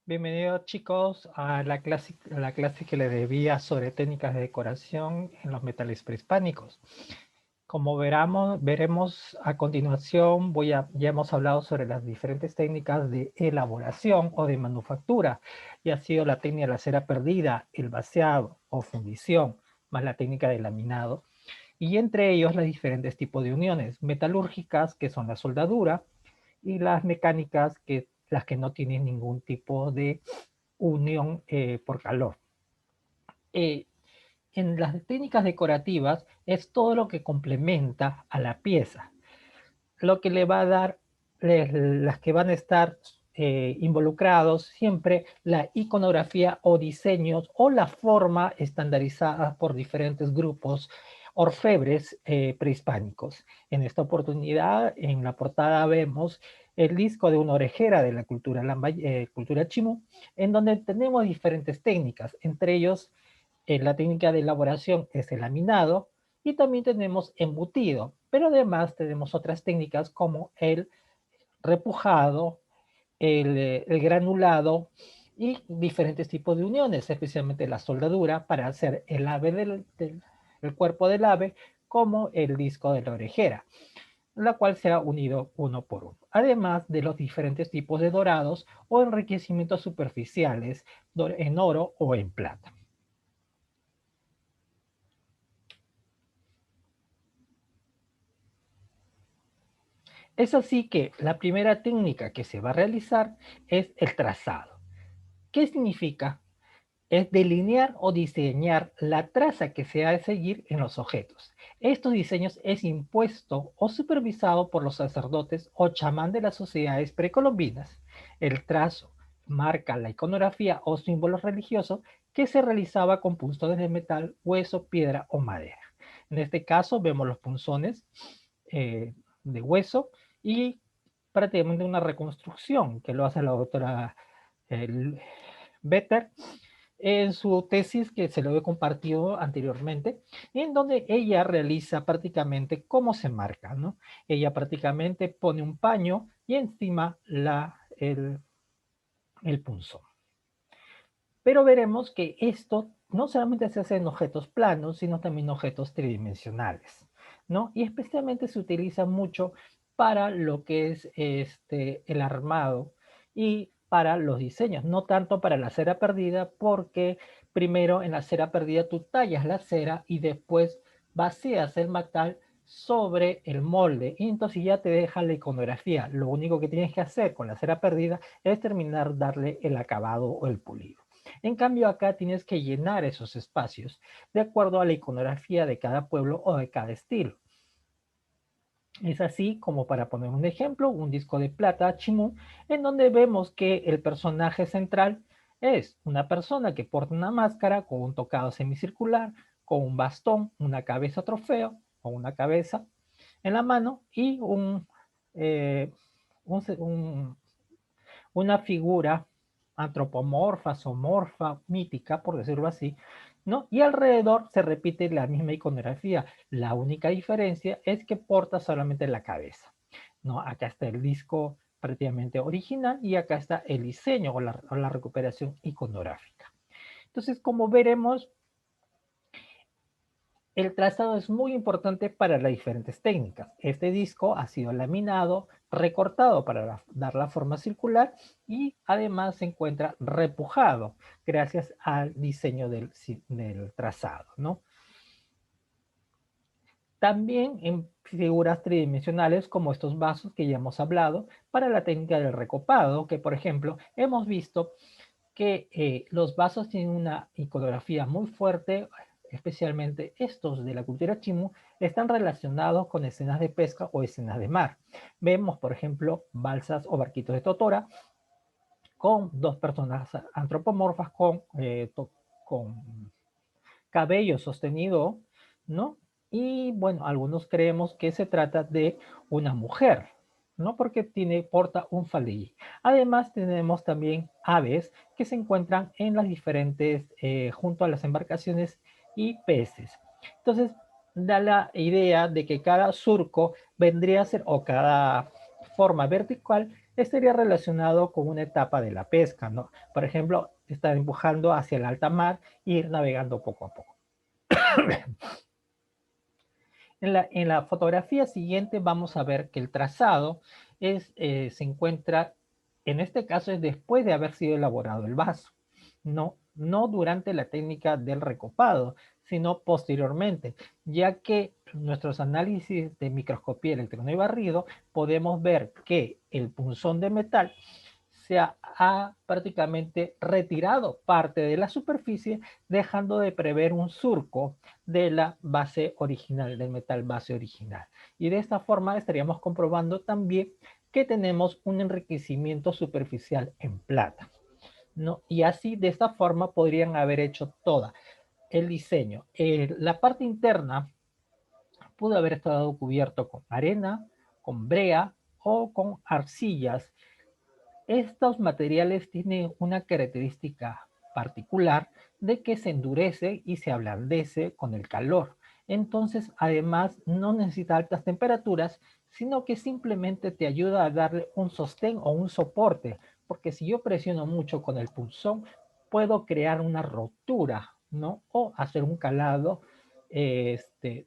Bienvenidos chicos a la clase que le debía sobre técnicas de decoración en los metales prehispánicos. Como veremos a continuación, ya hemos hablado sobre las diferentes técnicas de elaboración o de manufactura, y ha sido la técnica de la cera perdida, el vaciado o fundición, más la técnica de laminado, y entre ellos los diferentes tipos de uniones metalúrgicas, que son la soldadura, y las mecánicas, las que no tienen ningún tipo de unión por calor. Eh, en las técnicas decorativas es todo lo que complementa a la pieza, lo que le va a dar, las que van a estar involucrados siempre la iconografía o diseños o la forma estandarizada por diferentes grupos orfebres prehispánicos. En esta oportunidad, en la portada vemos el disco de una orejera de la cultura chimú, en donde tenemos diferentes técnicas, entre ellos la técnica de elaboración es el laminado y también tenemos embutido, pero además tenemos otras técnicas como el repujado, el granulado y diferentes tipos de uniones, especialmente la soldadura para hacer el ave el cuerpo del ave como el disco de la orejera, la cual se ha unido uno por uno. Además de los diferentes tipos de dorados o enriquecimientos superficiales en oro o en plata. Es así que la primera técnica que se va a realizar es el trazado. ¿Qué significa? Es delinear o diseñar la traza que se ha de seguir en los objetos. Estos diseños es impuesto o supervisado por los sacerdotes o chamán de las sociedades precolombinas. El trazo marca la iconografía o símbolos religiosos que se realizaba con punzones de metal, hueso, piedra o madera. En este caso vemos los punzones de hueso y prácticamente una reconstrucción que lo hace la doctora Better en su tesis que se lo he compartido anteriormente, en donde ella realiza prácticamente cómo se marca, ¿no? Ella prácticamente pone un paño y encima el punzón. Pero veremos que esto no solamente se hace en objetos planos, sino también en objetos tridimensionales, ¿no? Y especialmente se utiliza mucho para lo que es el armado y para los diseños, no tanto para la cera perdida, porque primero en la cera perdida tú tallas la cera y después vacías el metal sobre el molde y entonces ya te deja la iconografía. Lo único que tienes que hacer con la cera perdida es terminar darle el acabado o el pulido. En cambio, acá tienes que llenar esos espacios de acuerdo a la iconografía de cada pueblo o de cada estilo. Es así como, para poner un ejemplo, un disco de plata chimú, en donde vemos que el personaje central es una persona que porta una máscara con un tocado semicircular, con un bastón, una cabeza trofeo o una cabeza en la mano y eh, un, una figura antropomorfa, zoomorfa, mítica, por decirlo así, ¿no? Y alrededor se repite la misma iconografía. La única diferencia es que porta solamente la cabeza, ¿no? Acá está el disco prácticamente original y acá está el diseño o la recuperación iconográfica. Entonces, como veremos, el trazado es muy importante para las diferentes técnicas. Este disco ha sido laminado, recortado para dar la forma circular y además se encuentra repujado gracias al diseño del trazado, ¿no? También en figuras tridimensionales como estos vasos que ya hemos hablado para la técnica del recopado, que por ejemplo hemos visto que los vasos tienen una iconografía muy fuerte, especialmente estos de la cultura chimú, están relacionados con escenas de pesca o escenas de mar. Vemos, por ejemplo, balsas o barquitos de totora con dos personas antropomorfas con cabello sostenido, ¿no? Y bueno, algunos creemos que se trata de una mujer, ¿no? Porque porta un falí. Además, tenemos también aves que se encuentran en las diferentes, junto a las embarcaciones y peces. Entonces, da la idea de que cada surco vendría a ser, o cada forma vertical, estaría relacionado con una etapa de la pesca, ¿no? Por ejemplo, estar empujando hacia el alta mar e ir navegando poco a poco. En la fotografía siguiente vamos a ver que el trazado se encuentra, en este caso es después de haber sido elaborado el vaso, no durante la técnica del recopado, sino posteriormente, ya que nuestros análisis de microscopía, electrónico y barrido, podemos ver que el punzón de metal se ha prácticamente retirado parte de la superficie, dejando de prever un surco de la base original, del metal base original. Y de esta forma estaríamos comprobando también que tenemos un enriquecimiento superficial en plata, ¿no? Y así, de esta forma, podrían haber hecho toda el diseño. La parte interna pudo haber estado cubierto con arena, con brea o con arcillas. Estos materiales tienen una característica particular de que se endurece y se ablandece con el calor. Entonces, además, no necesita altas temperaturas, sino que simplemente te ayuda a darle un sostén o un soporte, porque si yo presiono mucho con el punzón, puedo crear una rotura, ¿no? O hacer un calado,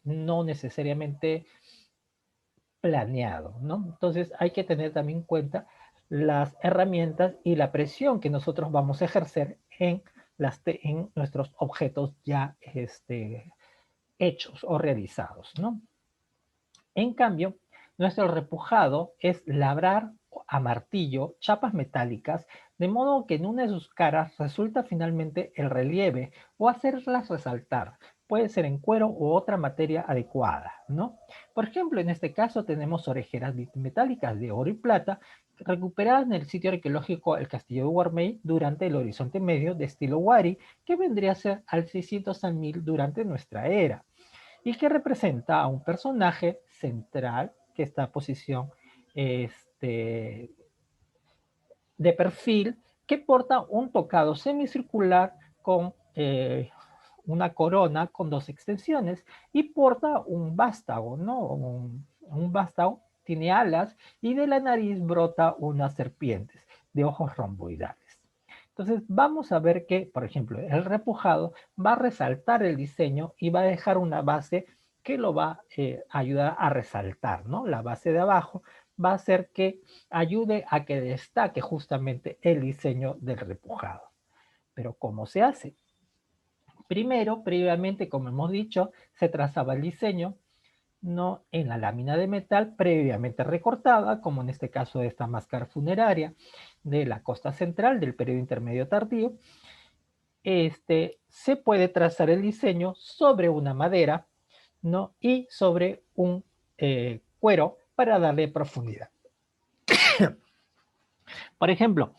no necesariamente planeado, ¿no? Entonces hay que tener también en cuenta las herramientas y la presión que nosotros vamos a ejercer en nuestros objetos ya hechos o realizados, ¿no? En cambio, nuestro repujado es labrar a martillo chapas metálicas, de modo que en una de sus caras resulta finalmente el relieve o hacerlas resaltar. Puede ser en cuero u otra materia adecuada, ¿no? Por ejemplo, en este caso tenemos orejeras metálicas de oro y plata recuperadas en el sitio arqueológico El Castillo de Guarmey durante el Horizonte Medio de estilo Wari, que vendría a ser al 600 al 1000 durante nuestra era, y que representa a un personaje central que está en posición de perfil, que porta un tocado semicircular con una corona con dos extensiones y porta un vástago, ¿no? Un vástago tiene alas y de la nariz brota unas serpientes de ojos romboidales. Entonces vamos a ver que, por ejemplo, el repujado va a resaltar el diseño y va a dejar una base que lo va a ayudar a resaltar, ¿no? La base de abajo va a hacer que ayude a que destaque justamente el diseño del repujado. Pero ¿cómo se hace? Primero, previamente, como hemos dicho, se trazaba el diseño, no en la lámina de metal previamente recortada, como en este caso de esta máscara funeraria de la costa central del periodo intermedio tardío. Se puede trazar el diseño sobre una madera, ¿no? Y sobre un cuero para darle profundidad. Por ejemplo,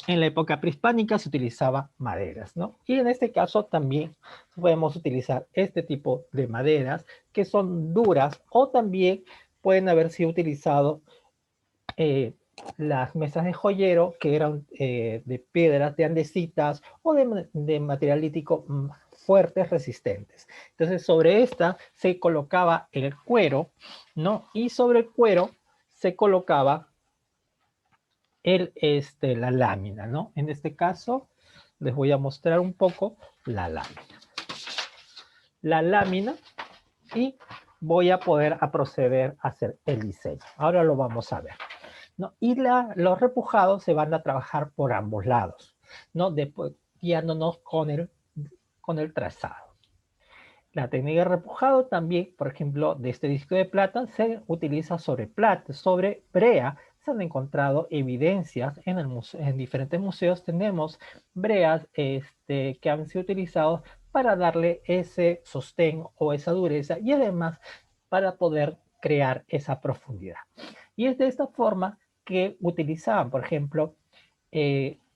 en la época prehispánica se utilizaba maderas, ¿no? Y en este caso también podemos utilizar este tipo de maderas que son duras, o también pueden haber sido utilizados las mesas de joyero que eran de piedras, de andesitas o de material lítico fuertes, resistentes. Entonces sobre esta se colocaba el cuero, ¿no? Y sobre el cuero se colocaba la lámina, ¿no? En este caso, les voy a mostrar un poco la lámina. La lámina, y voy a poder proceder a hacer el diseño. Ahora lo vamos a ver, ¿no? Y los repujados se van a trabajar por ambos lados, ¿no? Después, guiándonos con el trazado. La técnica de repujado también, por ejemplo, de este disco de plata, se utiliza sobre plata, sobre brea. Se han encontrado evidencias en diferentes museos. Tenemos breas que han sido utilizados para darle ese sostén o esa dureza y además para poder crear esa profundidad. Y es de esta forma que utilizaban, por ejemplo,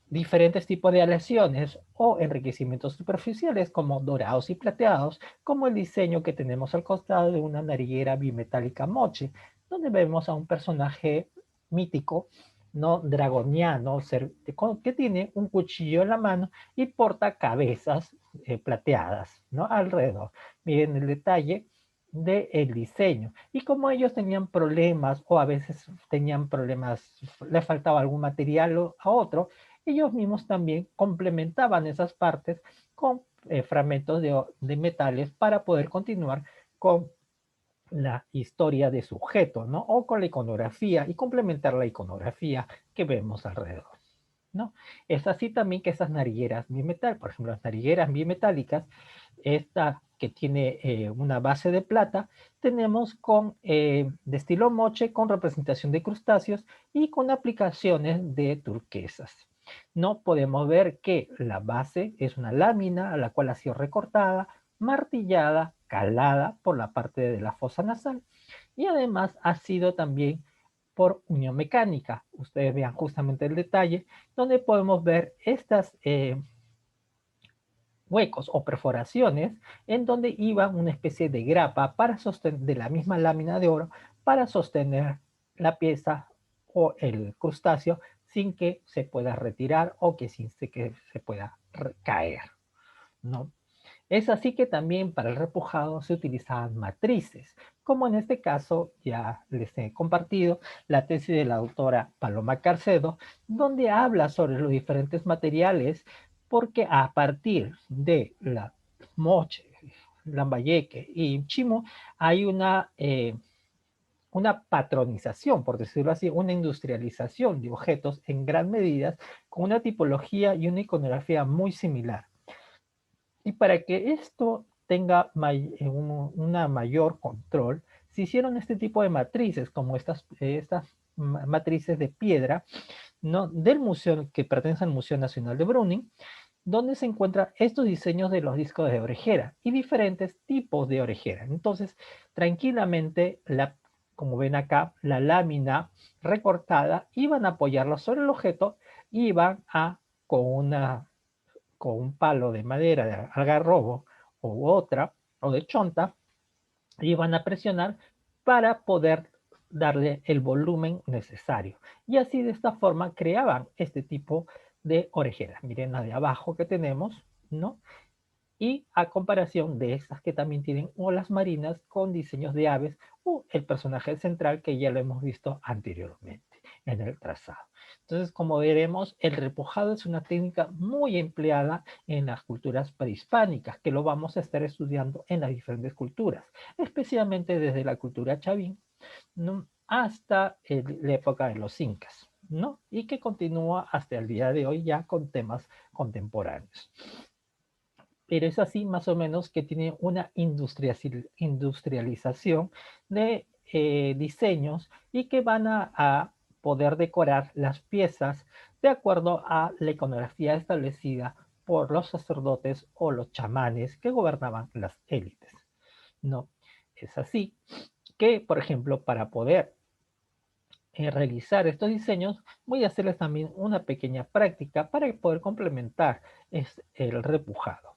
diferentes tipos de aleaciones o enriquecimientos superficiales como dorados y plateados, como el diseño que tenemos al costado de una nariguera bimetálica moche, donde vemos a un personaje mítico, no dragoniano, que tiene un cuchillo en la mano y porta cabezas plateadas, ¿no? Alrededor. Miren el detalle del diseño. Y como ellos tenían problemas o a veces tenían problemas, les faltaba algún material a otro, ellos mismos también complementaban esas partes con fragmentos de metales para poder continuar con la historia de sujeto, ¿no? O con la iconografía y complementar la iconografía que vemos alrededor, ¿no? Es así también que esas narigueras bimetal, por ejemplo, las narigueras bimetálicas, esta que tiene una base de plata, tenemos de estilo moche con representación de crustáceos y con aplicaciones de turquesas. No podemos ver que la base es una lámina a la cual ha sido recortada, martillada, calada por la parte de la fosa nasal y además ha sido también por unión mecánica. Ustedes vean justamente el detalle donde podemos ver estas huecos o perforaciones en donde iba una especie de grapa para sostener de la misma lámina de oro para sostener la pieza o el crustáceo sin que se pueda retirar o que sin que se pueda caer, ¿no? Es así que también para el repujado se utilizaban matrices, como en este caso ya les he compartido la tesis de la doctora Paloma Carcedo, donde habla sobre los diferentes materiales, porque a partir de la moche, lambayeque y chimo hay una patronización, por decirlo así, una industrialización de objetos en gran medida con una tipología y una iconografía muy similar. Y para que esto tenga una mayor control, se hicieron este tipo de matrices, como estas matrices de piedra, ¿no? Del museo que pertenece al Museo Nacional de Bruning, donde se encuentran estos diseños de los discos de orejera y diferentes tipos de orejera. Entonces, tranquilamente, como ven acá, la lámina recortada, iban a apoyarla sobre el objeto, iban a, con una con un palo de madera de algarrobo u otra, o de chonta, iban a presionar para poder darle el volumen necesario. Y así de esta forma creaban este tipo de orejeras. Miren la de abajo que tenemos, ¿no? Y a comparación de estas que también tienen olas marinas con diseños de aves o el personaje central que ya lo hemos visto anteriormente en el trazado. Entonces, como veremos, el repujado es una técnica muy empleada en las culturas prehispánicas, que lo vamos a estar estudiando en las diferentes culturas, especialmente desde la cultura chavín, ¿no? Hasta la época de los incas, ¿no? Y que continúa hasta el día de hoy ya con temas contemporáneos. Pero es así más o menos que tiene una industrialización de diseños y que van a poder decorar las piezas de acuerdo a la iconografía establecida por los sacerdotes o los chamanes que gobernaban las élites. No, es así que, por ejemplo, para poder realizar estos diseños, voy a hacerles también una pequeña práctica para poder complementar el repujado.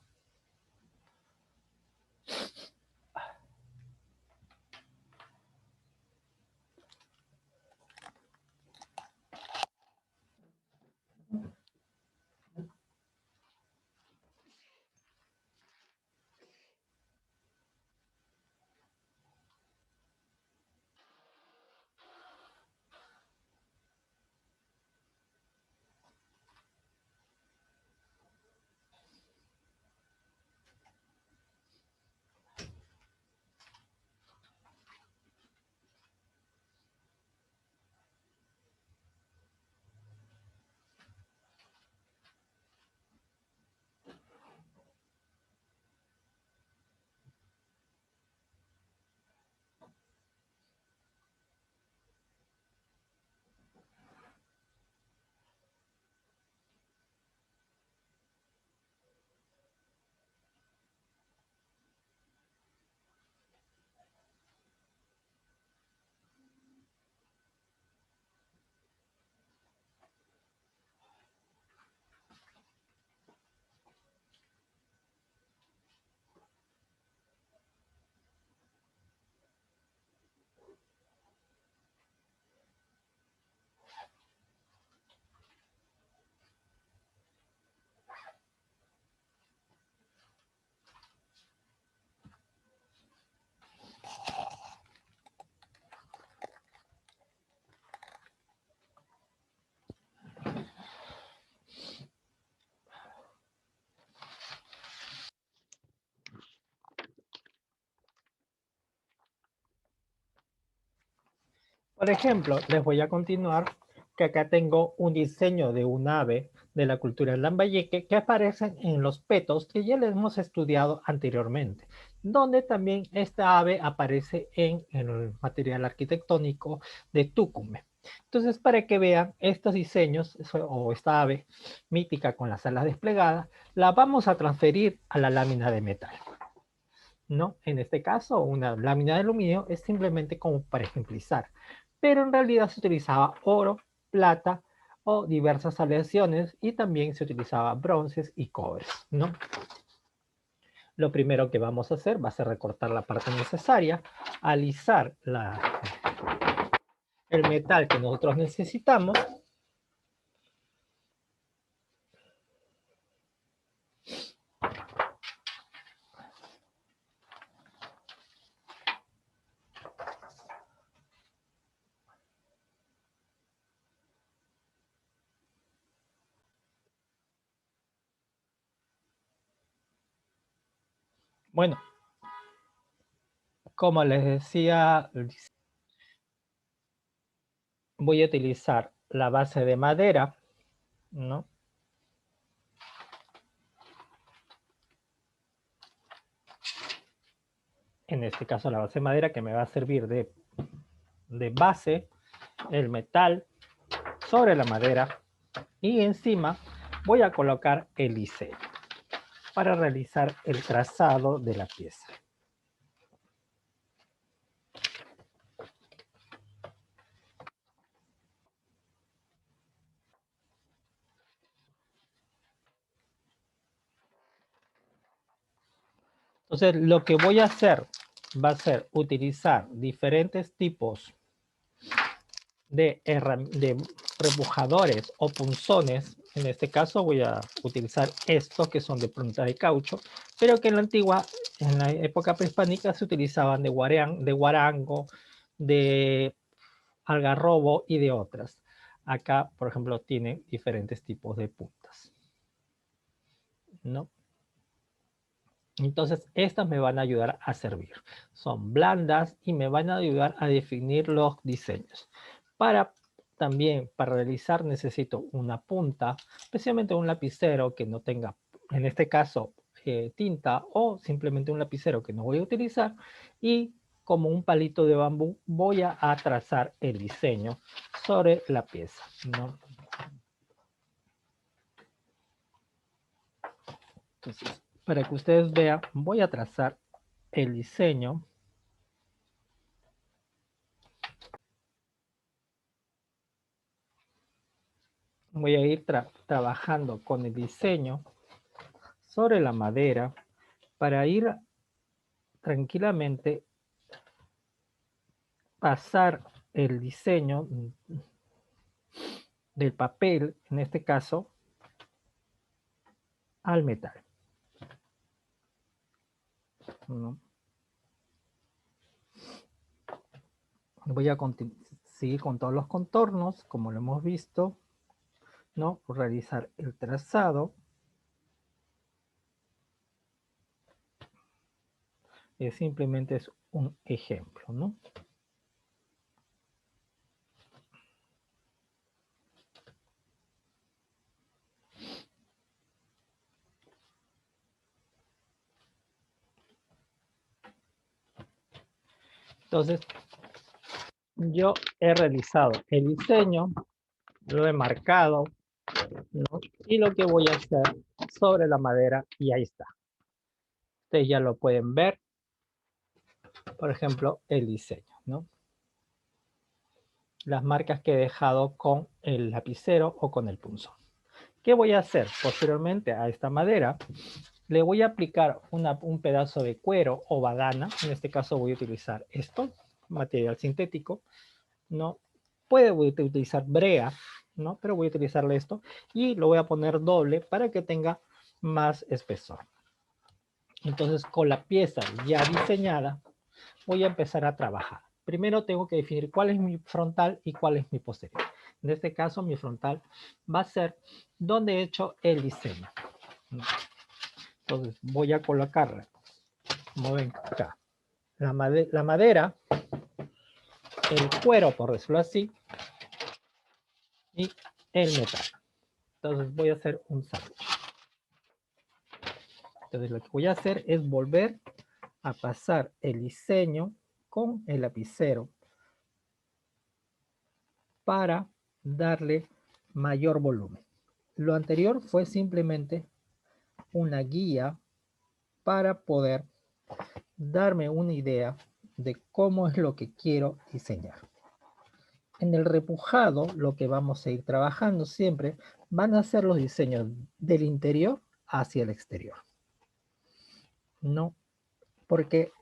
Por ejemplo, les voy a continuar que acá tengo un diseño de un ave de la cultura Lambayeque que aparecen en los petos que ya les hemos estudiado anteriormente, donde también esta ave aparece en el material arquitectónico de Tucumán. Entonces, para que vean estos diseños o esta ave mítica con las alas desplegadas, la vamos a transferir a la lámina de metal. ¿No? En este caso, una lámina de aluminio es simplemente como para ejemplizar, pero en realidad se utilizaba oro, plata o diversas aleaciones y también se utilizaba bronces y cobres, ¿no? Lo primero que vamos a hacer va a ser recortar la parte necesaria, alisar el metal que nosotros necesitamos. Bueno, como les decía, voy a utilizar la base de madera, ¿no? En este caso la base de madera que me va a servir de base, el metal sobre la madera y encima voy a colocar el diseño para realizar el trazado de la pieza. Entonces, lo que voy a hacer va a ser utilizar diferentes tipos de repujadores o punzones. En este caso voy a utilizar estos que son de punta de caucho, pero que en la época prehispánica se utilizaban de guarango, de algarrobo y de otras. Acá, por ejemplo, tiene diferentes tipos de puntas, ¿no? Entonces, estas me van a ayudar a servir. Son blandas y me van a ayudar a definir los diseños. También, para realizar, necesito una punta, especialmente un lapicero que no tenga, en este caso, tinta o simplemente un lapicero que no voy a utilizar. Y como un palito de bambú, voy a trazar el diseño sobre la pieza, ¿no? Entonces, para que ustedes vean, voy a trazar el diseño. Voy a ir trabajando con el diseño sobre la madera para ir tranquilamente pasar el diseño del papel, en este caso, al metal, ¿no? Voy a seguir con todos los contornos, como lo hemos visto, ¿no? Realizar el trazado. Simplemente es un ejemplo, ¿no? Entonces, yo he realizado el diseño, lo he marcado, ¿no? Y lo que voy a hacer sobre la madera, y ahí está. Ustedes ya lo pueden ver, por ejemplo, el diseño, ¿no? Las marcas que he dejado con el lapicero o con el punzón. ¿Qué voy a hacer? Posteriormente a esta madera, le voy a aplicar un pedazo de cuero o badana. En este caso voy a utilizar esto, material sintético, ¿no? Puede utilizar brea, ¿no? Pero voy a utilizarle esto y lo voy a poner doble para que tenga más espesor. Entonces, con la pieza ya diseñada, voy a empezar a trabajar. Primero tengo que definir cuál es mi frontal y cuál es mi posterior. En este caso, mi frontal va a ser donde he hecho el diseño. Entonces, voy a colocarla, como ven acá, la madera el cuero, por decirlo así, y el metal. Entonces voy a hacer un sándwich. Entonces lo que voy a hacer es volver a pasar el diseño con el lapicero para darle mayor volumen. Lo anterior fue simplemente una guía para poder darme una idea de cómo es lo que quiero diseñar. En el repujado, lo que vamos a ir trabajando siempre van a ser los diseños del interior hacia el exterior. No, porque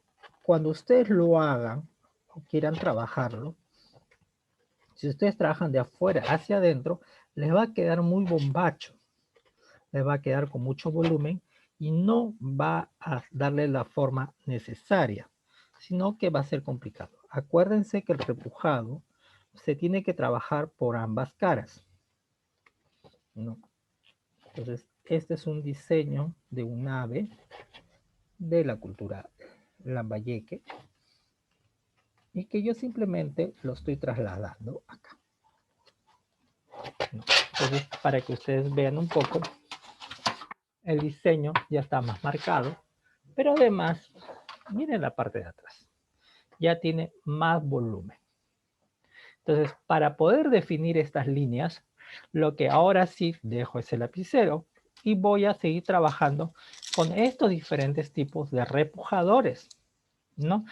cuando ustedes lo hagan o quieran trabajarlo, si ustedes trabajan de afuera hacia adentro, les va a quedar muy bombacho, les va a quedar con mucho volumen y no va a darle la forma necesaria, sino que va a ser complicado. Acuérdense que el repujado se tiene que trabajar por ambas caras, ¿no? Entonces, este es un diseño de un ave de la cultura lambayeque y que yo simplemente lo estoy trasladando acá. Entonces, para que ustedes vean un poco, el diseño ya está más marcado, pero además, miren la parte de atrás, ya tiene más volumen. Entonces, para poder definir estas líneas, lo que ahora sí dejo es el lapicero y voy a seguir trabajando con estos diferentes tipos de repujadores, ¿no?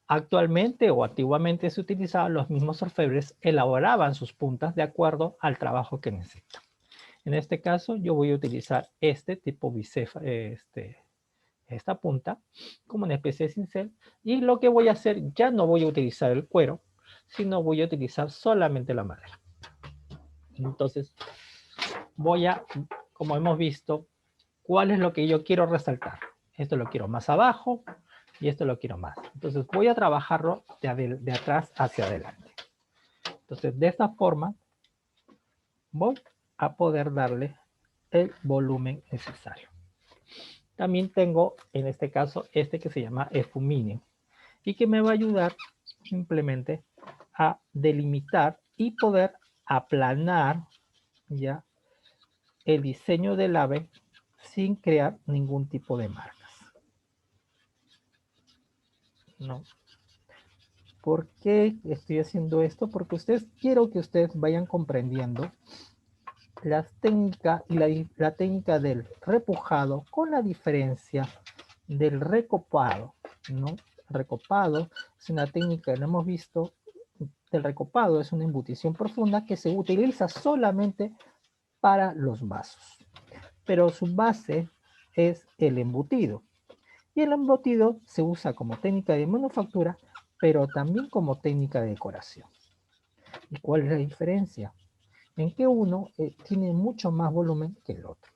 Actualmente o antiguamente se utilizaban los mismos orfebres, elaboraban sus puntas de acuerdo al trabajo que necesitan. En este caso, yo voy a utilizar este tipo bicefa, esta punta como una especie de cincel, y lo que voy a hacer, ya no voy a utilizar el cuero, sino voy a utilizar solamente la madera. Entonces voy a, como hemos visto, cuál es lo que yo quiero resaltar. Esto lo quiero más abajo y esto lo quiero más. Entonces voy a trabajarlo de atrás hacia adelante. Entonces de esta forma voy a poder darle el volumen necesario. También tengo en este caso este que se llama efuminio y que me va a ayudar simplemente a delimitar y poder aplanar ya el diseño del ave sin crear ningún tipo de marcas. ¿No? ¿Por qué estoy haciendo esto? Porque quiero que ustedes vayan comprendiendo las técnicas y la técnica del repujado con la diferencia del recopado, ¿no? Recopado es una técnica que no hemos visto. El recopado es una embutición profunda que se utiliza solamente para los vasos, pero su base es el embutido. Y el embutido se usa como técnica de manufactura, pero también como técnica de decoración. ¿Y cuál es la diferencia? En que uno tiene mucho más volumen que el otro.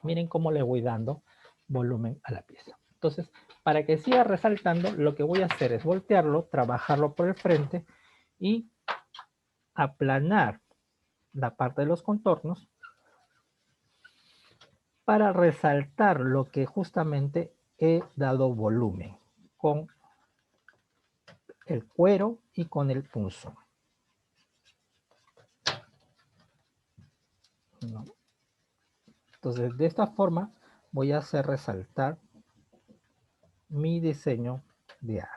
Miren cómo le voy dando volumen a la pieza. Entonces, para que siga resaltando, lo que voy a hacer es voltearlo, trabajarlo por el frente y aplanar la parte de los contornos para resaltar lo que justamente he dado volumen con el cuero y con el punzón. ¿No? Entonces, de esta forma voy a hacer resaltar mi diseño de ave.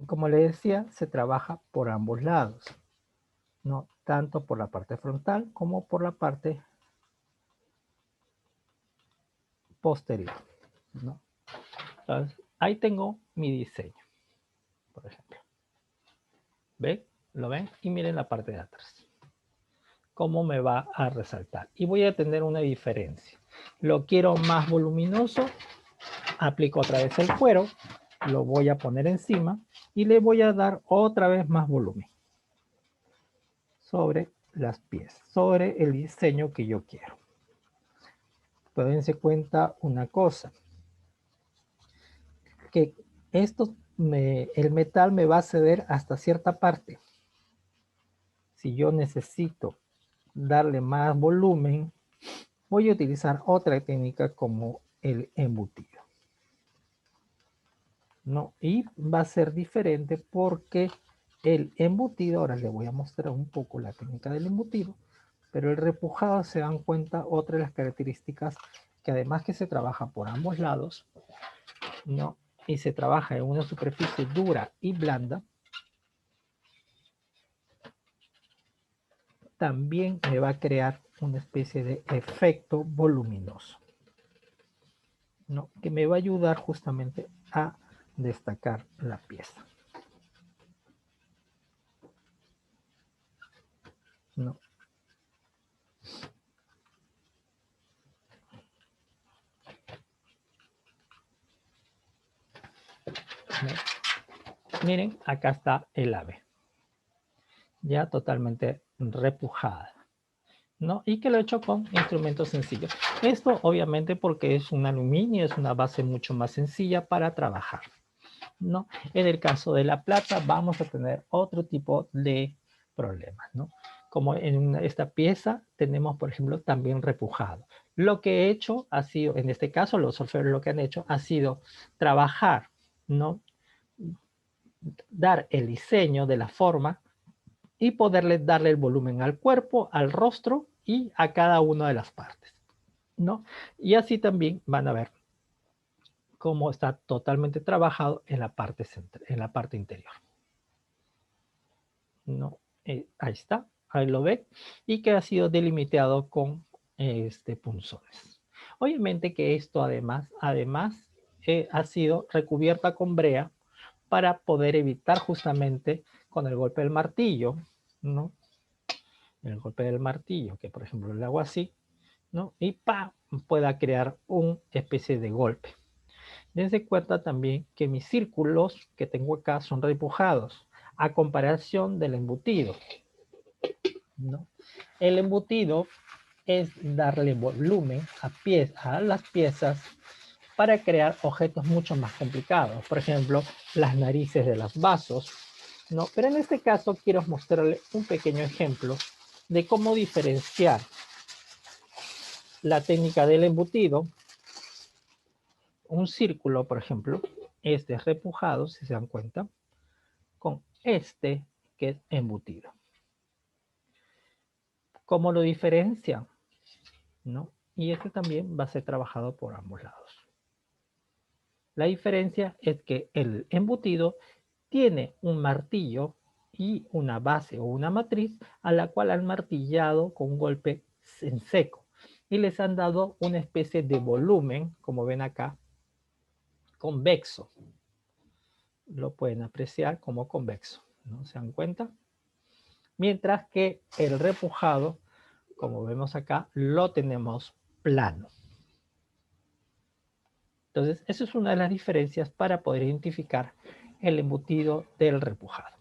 Como le decía, se trabaja por ambos lados, ¿no? Tanto por la parte frontal como por la parte posterior, ¿no? Entonces, ahí tengo mi diseño, por ejemplo. ¿Ven? ¿Lo ven? Y miren la parte de atrás. Cómo me va a resaltar. Y voy a tener una diferencia. Lo quiero más voluminoso, aplico otra vez el cuero, lo voy a poner encima y le voy a dar otra vez más volumen sobre las piezas, sobre el diseño que yo quiero. Pero dense cuenta una cosa, que el metal me va a ceder hasta cierta parte. Si yo necesito darle más volumen, voy a utilizar otra técnica como el embutido, ¿no? Y va a ser diferente porque el embutido, ahora les voy a mostrar un poco la técnica del embutido, pero el repujado, se dan cuenta, otra de las características que además que se trabaja por ambos lados, ¿no? Y se trabaja en una superficie dura y blanda, también me va a crear una especie de efecto voluminoso, ¿no? Que me va a ayudar justamente a destacar la pieza, ¿no? Miren, acá está el ave, ya totalmente repujada, ¿no? Y que lo he hecho con instrumentos sencillos. Esto obviamente porque es un aluminio, es una base mucho más sencilla para trabajar, ¿no? En el caso de la plata vamos a tener otro tipo de problemas, ¿no? Como en esta pieza tenemos, por ejemplo, también repujado. Lo que he hecho ha sido, en este caso, los solferos lo que han hecho ha sido trabajar, ¿no? Dar el diseño de la forma y poderle darle el volumen al cuerpo, al rostro y a cada una de las partes, ¿no? Y así también van a ver cómo está totalmente trabajado en la parte, en la parte interior, ¿no? Ahí está, ahí lo ven, y que ha sido delimitado con punzones. Obviamente que esto además ha sido recubierta con brea para poder evitar justamente con el golpe del martillo, ¿no? El golpe del martillo, que por ejemplo le hago así, ¿no? Y ¡pam! Pueda crear una especie de golpe. Dense cuenta también que mis círculos que tengo acá son repujados a comparación del embutido, ¿no? El embutido es darle volumen a las piezas para crear objetos mucho más complicados. Por ejemplo, las narices de los vasos, ¿no? Pero en este caso quiero mostrarle un pequeño ejemplo de cómo diferenciar la técnica del embutido. Un círculo, por ejemplo, este es repujado, si se dan cuenta, con este que es embutido. ¿Cómo lo diferencia? ¿No? Y este también va a ser trabajado por ambos lados. La diferencia es que el embutido tiene un martillo y una base o una matriz a la cual han martillado con un golpe en seco y les han dado una especie de volumen, como ven acá, convexo. Lo pueden apreciar como convexo, ¿no? ¿Se dan cuenta? Mientras que el repujado, como vemos acá, lo tenemos plano. Entonces, esa es una de las diferencias para poder identificar el embutido del repujado.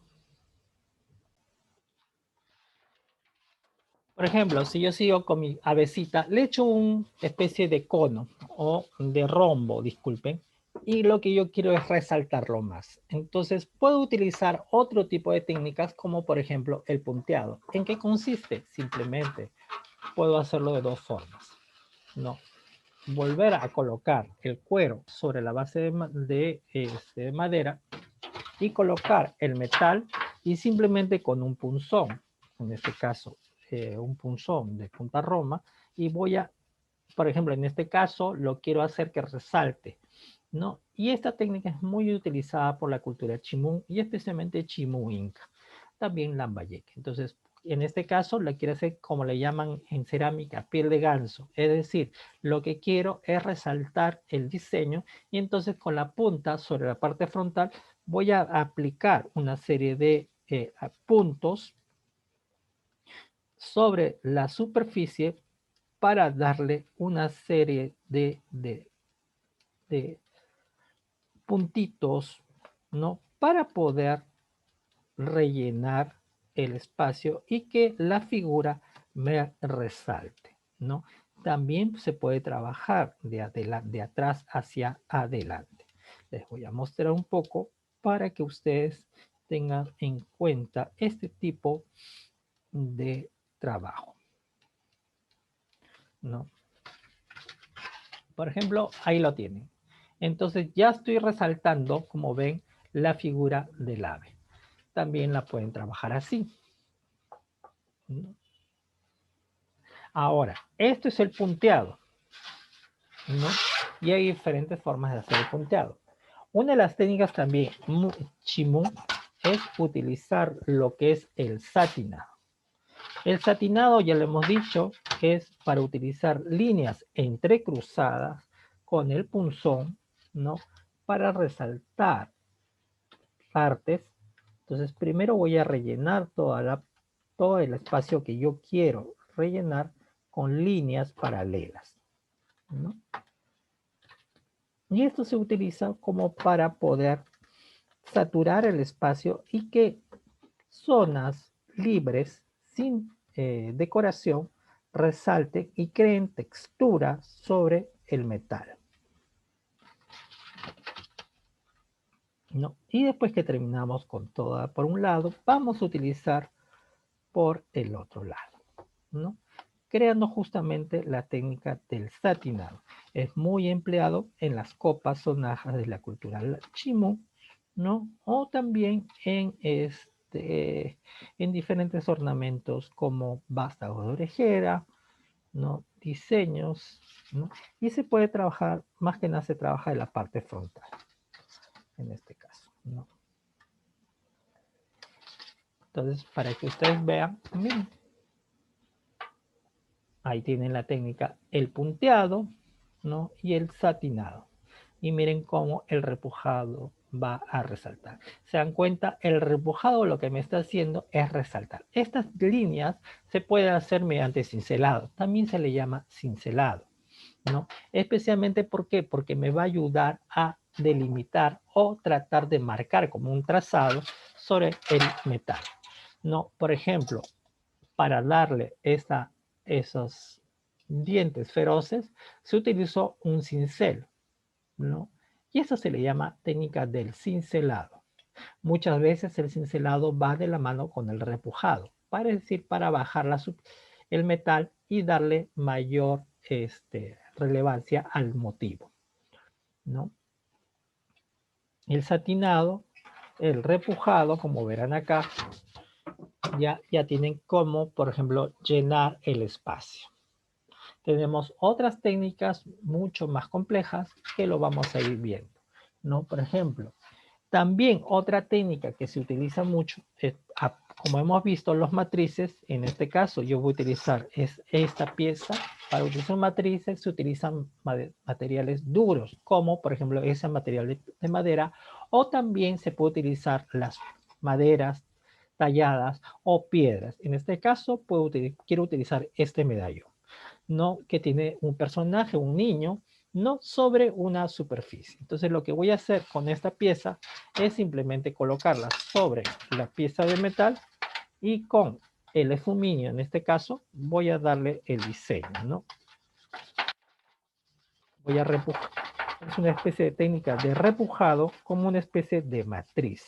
Por ejemplo, si yo sigo con mi avecita, le echo una especie de cono o de rombo, disculpen, y lo que yo quiero es resaltarlo más. Entonces, puedo utilizar otro tipo de técnicas como por ejemplo el punteado. ¿En qué consiste? Simplemente puedo hacerlo de dos formas. No, volver a colocar el cuero sobre la base de madera y colocar el metal y simplemente con un punzón, en este caso un punzón de punta roma, y voy a, por ejemplo, en este caso lo quiero hacer que resalte, ¿no? Y esta técnica es muy utilizada por la cultura chimú y especialmente chimú inca, también lambayeque. Entonces, en este caso la quiero hacer como le llaman en cerámica, piel de ganso, es decir, lo que quiero es resaltar el diseño y entonces con la punta sobre la parte frontal voy a aplicar una serie de puntos sobre la superficie para darle una serie de puntitos, ¿no? Para poder rellenar el espacio y que la figura me resalte, ¿no? También se puede trabajar de atrás hacia adelante. Les voy a mostrar un poco para que ustedes tengan en cuenta este tipo de trabajo. ¿no? Por ejemplo, ahí lo tienen. Entonces ya estoy resaltando, como ven, la figura del ave. También la pueden trabajar así, ¿no? Ahora, esto es el punteado, ¿no? Y hay diferentes formas de hacer el punteado. Una de las técnicas también, Chimu, es utilizar lo que es el satinado. El satinado, ya lo hemos dicho, es para utilizar líneas entrecruzadas con el punzón, ¿no? Para resaltar partes. Entonces, primero voy a rellenar todo el espacio que yo quiero rellenar con líneas paralelas, ¿no? Y esto se utiliza como para poder saturar el espacio y que zonas libres sin decoración resalten y creen textura sobre el metal, ¿no? Y después que terminamos con toda por un lado, vamos a utilizar por el otro lado, ¿no? Creando justamente la técnica del satinado. Es muy empleado en las copas sonajas de la cultura Chimu, ¿no? O también en diferentes ornamentos como vástagos de orejera, ¿no? Diseños, ¿no? Y se puede trabajar, más que nada se trabaja en la parte frontal, en este caso, ¿no? Entonces, para que ustedes vean, miren, ahí tienen la técnica, el punteado, ¿no? Y el satinado. Y miren cómo el repujado va a resaltar. ¿Se dan cuenta? El repujado lo que me está haciendo es resaltar. Estas líneas se pueden hacer mediante cincelado. También se le llama cincelado, ¿no? Especialmente, ¿por qué? Porque me va a ayudar a delimitar o tratar de marcar como un trazado sobre el metal, ¿no? Por ejemplo, para darle esos dientes feroces, se utilizó un cincel, ¿no? Y eso se le llama técnica del cincelado. Muchas veces el cincelado va de la mano con el repujado, para decir, para bajar el metal y darle mayor relevancia al motivo, ¿no? El satinado, el repujado, como verán acá, ya tienen como, por ejemplo, llenar el espacio. Tenemos otras técnicas mucho más complejas que lo vamos a ir viendo, ¿no? Por ejemplo, también otra técnica que se utiliza mucho, como hemos visto los matrices, en este caso yo voy a utilizar esta pieza. Para utilizar matrices se utilizan materiales duros, como por ejemplo ese material de madera, o también se puede utilizar las maderas talladas o piedras. En este caso quiero utilizar este medallón, ¿no? Que tiene un personaje, un niño, no sobre una superficie. Entonces lo que voy a hacer con esta pieza es simplemente colocarla sobre la pieza de metal y con el esfuminio, en este caso, voy a darle el diseño, ¿no? Voy a repujar. Es una especie de técnica de repujado como una especie de matriz.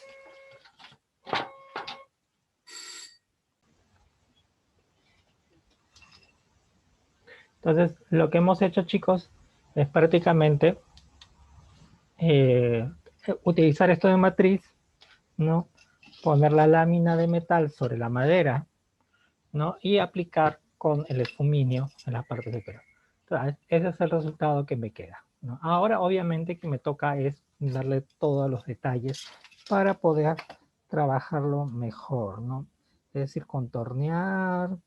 Entonces, lo que hemos hecho, chicos, es prácticamente utilizar esto de matriz, ¿no? Poner la lámina de metal sobre la madera, ¿no? Y aplicar con el esfuminio en la parte superior. Entonces, ese es el resultado que me queda, ¿no? Ahora, obviamente, que me toca es darle todos los detalles para poder trabajarlo mejor, ¿no? Es decir, contornear,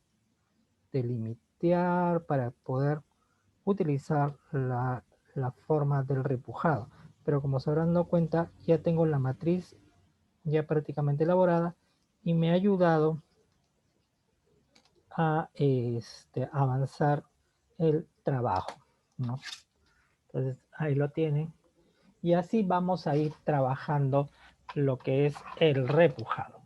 delimitar para poder utilizar la forma del repujado. Pero como se habrán dado cuenta, ya tengo la matriz ya prácticamente elaborada y me ha ayudado a avanzar el trabajo, ¿no? Entonces ahí lo tienen y así vamos a ir trabajando lo que es el repujado.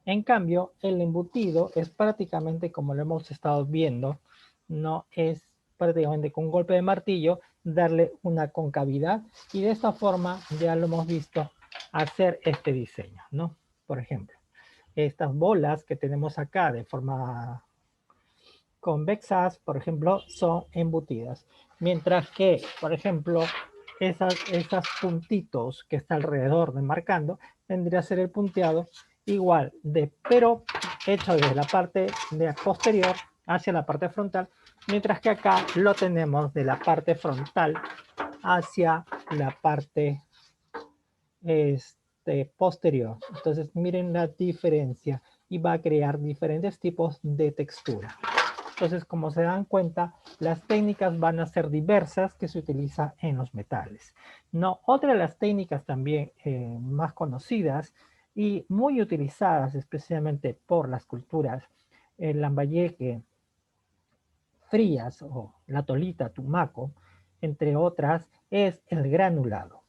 En cambio, el embutido es prácticamente como lo hemos estado viendo, no es prácticamente con un golpe de martillo darle una concavidad y de esta forma ya lo hemos visto hacer este diseño, ¿no? Por ejemplo, estas bolas que tenemos acá de forma convexas, por ejemplo, son embutidas. Mientras que, por ejemplo, esas puntitos que está alrededor de marcando, vendría a ser el punteado igual de, pero hecho desde la parte de posterior hacia la parte frontal, mientras que acá lo tenemos de la parte frontal hacia la parte posterior. Entonces miren la diferencia y va a crear diferentes tipos de textura. Entonces, como se dan cuenta, las técnicas van a ser diversas que se utilizan en los metales. No, otra de las técnicas también más conocidas y muy utilizadas especialmente por las culturas el Lambayeque, Frías o la Tolita, Tumaco, entre otras, es el granulado.